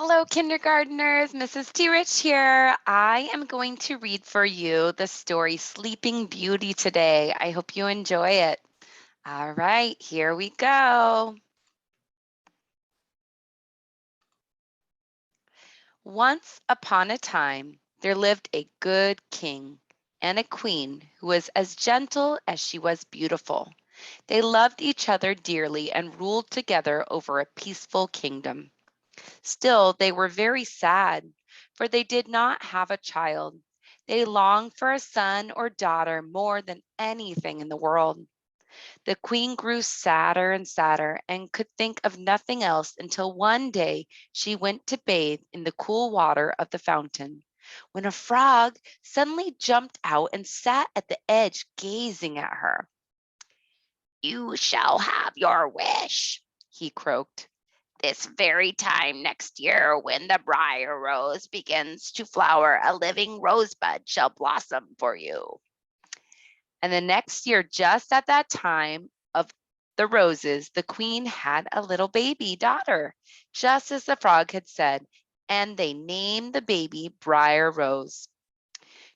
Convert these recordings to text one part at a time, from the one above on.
Hello, kindergartners. Mrs. Tiric here. I am going to read for you the story Sleeping Beauty today. I hope you enjoy it. All right, here we go. Once upon a time, there lived a good king and a queen who was as gentle as she was beautiful. They loved each other dearly and ruled together over a peaceful kingdom. Still, they were very sad, for they did not have a child. They longed for a son or daughter more than anything in the world. The queen grew sadder and sadder and could think of nothing else until one day she went to bathe in the cool water of the fountain, when a frog suddenly jumped out and sat at the edge gazing at her. "You shall have your wish," he croaked. "This very time next year, when the briar rose begins to flower, a living rosebud shall blossom for you." And the next year, just at that time of the roses, the queen had a little baby daughter, just as the frog had said, and they named the baby Briar Rose.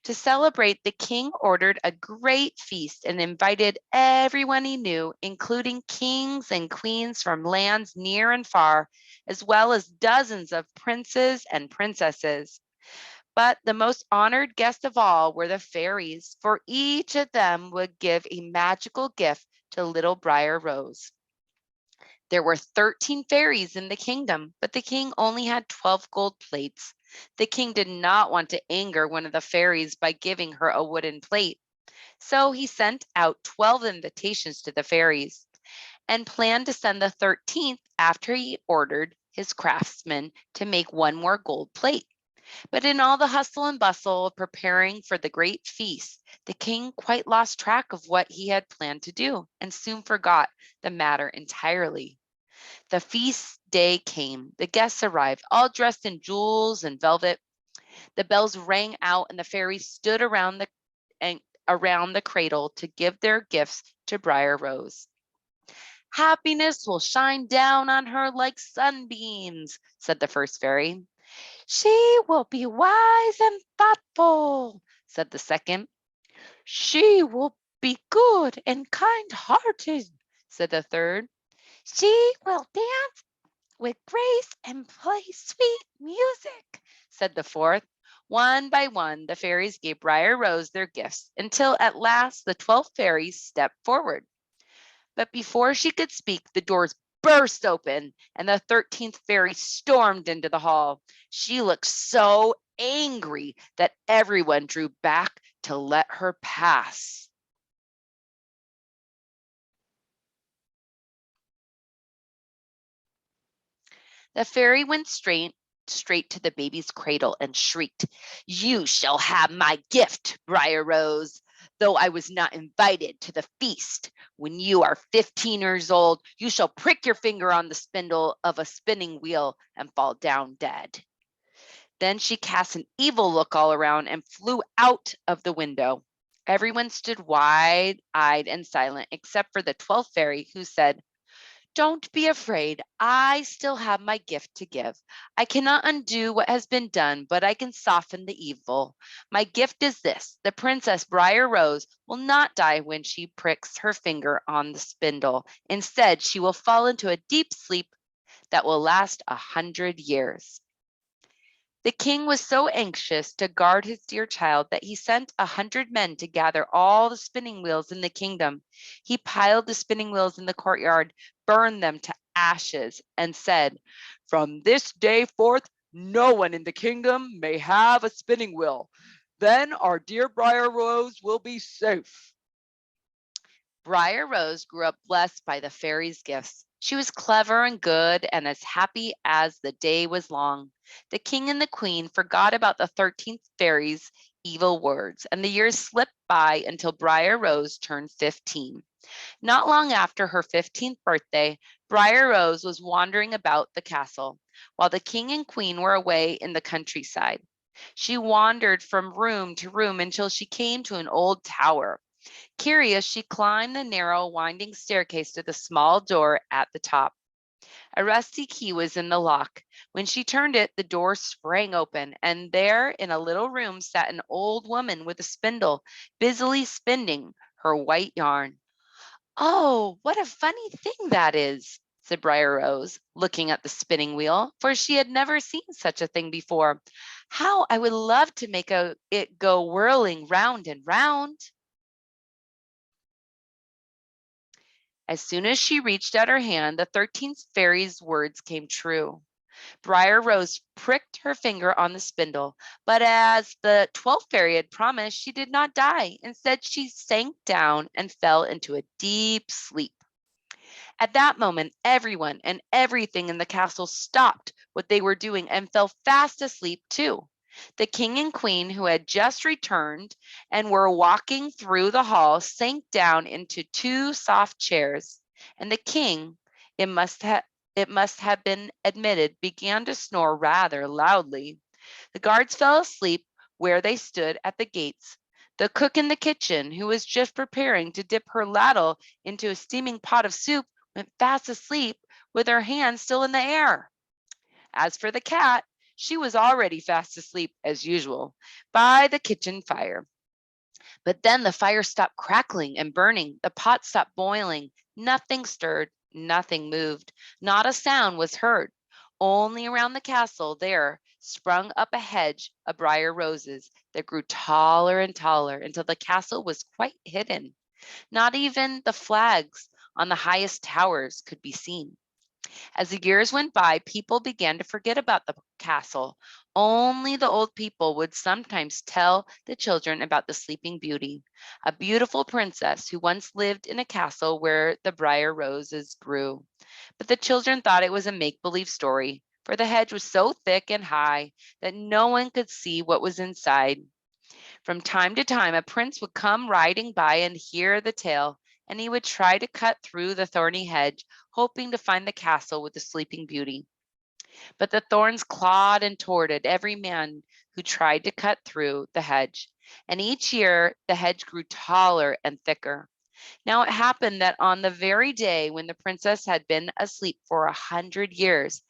To celebrate, the king ordered a great feast and invited everyone he knew, including kings and queens from lands near and far, as well as dozens of princes and princesses. But the most honored guest of all were the fairies, for each of them would give a magical gift to little Briar Rose. There were 13 fairies in the kingdom, but the king only had 12 gold plates. The king did not want to anger one of the fairies by giving her a wooden plate. So he sent out 12 invitations to the fairies and planned to send the 13th after he ordered his craftsmen to make one more gold plate. But in all the hustle and bustle of preparing for the great feast, the king quite lost track of what he had planned to do and soon forgot the matter entirely. The feast day came. The guests arrived, all dressed in jewels and velvet. The bells rang out, and the fairies stood and around the cradle to give their gifts to Briar Rose. "Happiness will shine down on her like sunbeams," said the first fairy. "She will be wise and thoughtful," said the second. "She will be good and kind-hearted," said the third. "She will dance with grace and play sweet music," said the fourth. One by one, the fairies gave Briar Rose their gifts until at last the 12th fairy stepped forward. But before she could speak, the doors burst open and the 13th fairy stormed into the hall. She looked so angry that everyone drew back to let her pass. The fairy went straight to the baby's cradle and shrieked, "You shall have my gift, Briar Rose, though I was not invited to the feast. When you are 15 years old, you shall prick your finger on the spindle of a spinning wheel and fall down dead." Then she cast an evil look all around and flew out of the window. Everyone stood wide-eyed and silent except for the 12th fairy, who said, "Don't be afraid. I still have my gift to give. I cannot undo what has been done, but I can soften the evil. My gift is this: the Princess Briar Rose will not die when she pricks her finger on the spindle. Instead, she will fall into a deep sleep that will last 100 years." The king was so anxious to guard his dear child that he sent 100 men to gather all the spinning wheels in the kingdom. He piled the spinning wheels in the courtyard, burned them to ashes, and said, "From this day forth, no one in the kingdom may have a spinning wheel. Then our dear Briar Rose will be safe." Briar Rose grew up blessed by the fairies' gifts. She was clever and good and as happy as the day was long. The king and the queen forgot about the 13th fairy's evil words, and the years slipped by until Briar Rose turned 15. Not long after her 15th birthday, Briar Rose was wandering about the castle while the king and queen were away in the countryside. She wandered from room to room until she came to an old tower. Curious, she climbed the narrow, winding staircase to the small door at the top. A rusty key was in the lock. When she turned it, the door sprang open, and there in a little room sat an old woman with a spindle, busily spinning her white yarn. "Oh, what a funny thing that is," said Briar Rose, looking at the spinning wheel, for she had never seen such a thing before. "How I would love to make it go whirling round and round." As soon as she reached out her hand, the 13th fairy's words came true. Briar Rose pricked her finger on the spindle, but as the 12th fairy had promised, she did not die. Instead, she sank down and fell into a deep sleep. At that moment, everyone and everything in the castle stopped what they were doing and fell fast asleep too. The king and queen, who had just returned and were walking through the hall, sank down into two soft chairs, and the king, it must have it must have been admitted, began to snore rather loudly. The guards fell asleep where they stood at the gates. The cook in the kitchen, who was just preparing to dip her ladle into a steaming pot of soup, went fast asleep with her hands still in the air. As for the cat, she was already fast asleep, as usual, by the kitchen fire. But then the fire stopped crackling and burning. The pot stopped boiling. Nothing stirred. Nothing moved. Not a sound was heard. Only around the castle there sprung up a hedge of briar roses that grew taller and taller until the castle was quite hidden. Not even the flags on the highest towers could be seen. As the years went by, people began to forget about the castle. Only the old people would sometimes tell the children about the Sleeping Beauty, a beautiful princess who once lived in a castle where the briar roses grew. But the children thought it was a make believe story, for the hedge was so thick and high that no one could see what was inside. From time to time, a prince would come riding by and hear the tale, and he would try to cut through the thorny hedge, hoping to find the castle with the Sleeping Beauty. But the thorns clawed and tore at every man who tried to cut through the hedge, and each year the hedge grew taller and thicker. Now it happened that on the very day when the princess had been asleep for 100 years,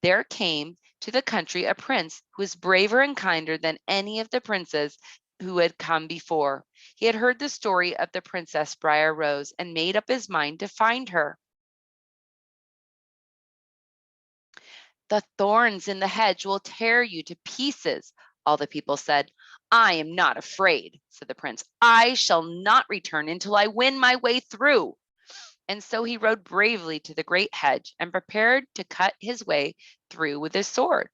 there came to the country a prince who was braver and kinder than any of the princes who had come before. He had heard the story of the Princess Briar Rose and made up his mind to find her. "The thorns in the hedge will tear you to pieces," all the people said. "I am not afraid," said the prince. "I shall not return until I win my way through." And so he rode bravely to the great hedge and prepared to cut his way through with his sword.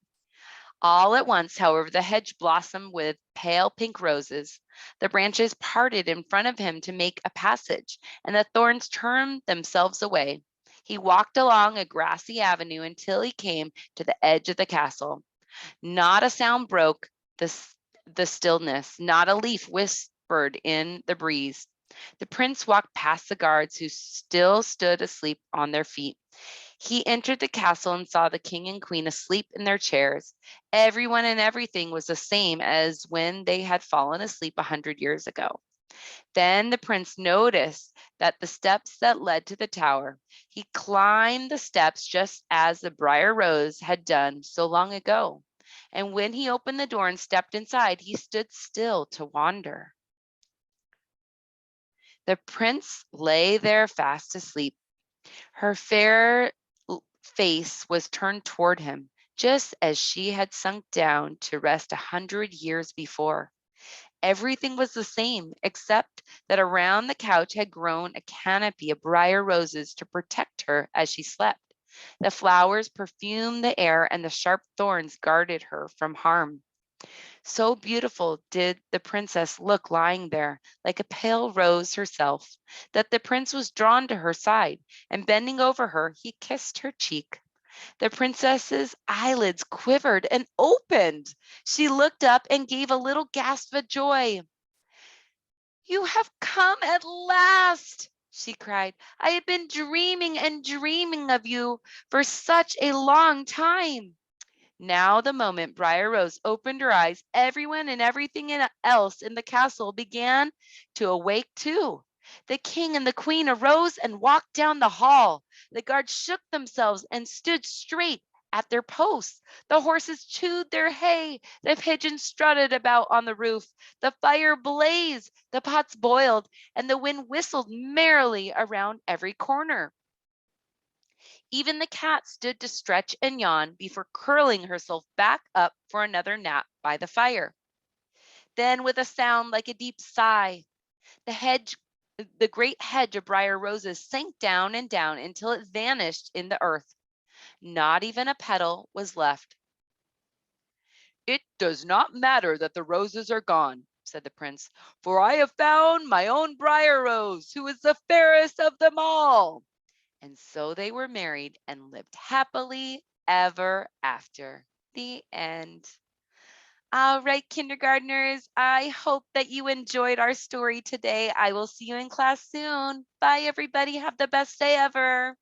All at once, however, the hedge blossomed with pale pink roses. The branches parted in front of him to make a passage, and the thorns turned themselves away. He walked along a grassy avenue until he came to the edge of the castle. Not a sound broke the stillness, not a leaf whispered in the breeze. The prince walked past the guards who still stood asleep on their feet. He entered the castle and saw the king and queen asleep in their chairs. Everyone and everything was the same as when they had fallen asleep 100 years ago. Then the prince noticed that the steps that led to the tower. He climbed the steps just as the briar rose had done so long ago. And when he opened the door and stepped inside, he stood still to wonder. The prince lay there fast asleep. Her fair face was turned toward him, just as she had sunk down to rest 100 years before. Everything was the same, except that around the couch had grown a canopy of briar roses to protect her as she slept. The flowers perfumed the air, and the sharp thorns guarded her from harm. So beautiful did the princess look lying there, like a pale rose herself, that the prince was drawn to her side, and bending over her, he kissed her cheek. The princess's eyelids quivered and opened. She looked up and gave a little gasp of joy. "You have come at last," she cried. "I have been dreaming and dreaming of you for such a long time." Now, the moment Briar Rose opened her eyes, everyone and everything else in the castle began to awake too. The king and the queen arose and walked down the hall. The guards shook themselves and stood straight at their posts. The horses chewed their hay. The pigeons strutted about on the roof. The fire blazed, the pots boiled, and the wind whistled merrily around every corner. Even the cat stood to stretch and yawn before curling herself back up for another nap by the fire. Then, with a sound like a deep sigh, the hedge, the great hedge of briar roses sank down and down until it vanished in the earth. Not even a petal was left. "It does not matter that the roses are gone," said the prince, "for I have found my own briar rose, who is the fairest of them all." And so they were married and lived happily ever after. The end. All right, kindergartners, I hope that you enjoyed our story today. I will see you in class soon. Bye, everybody. Have the best day ever.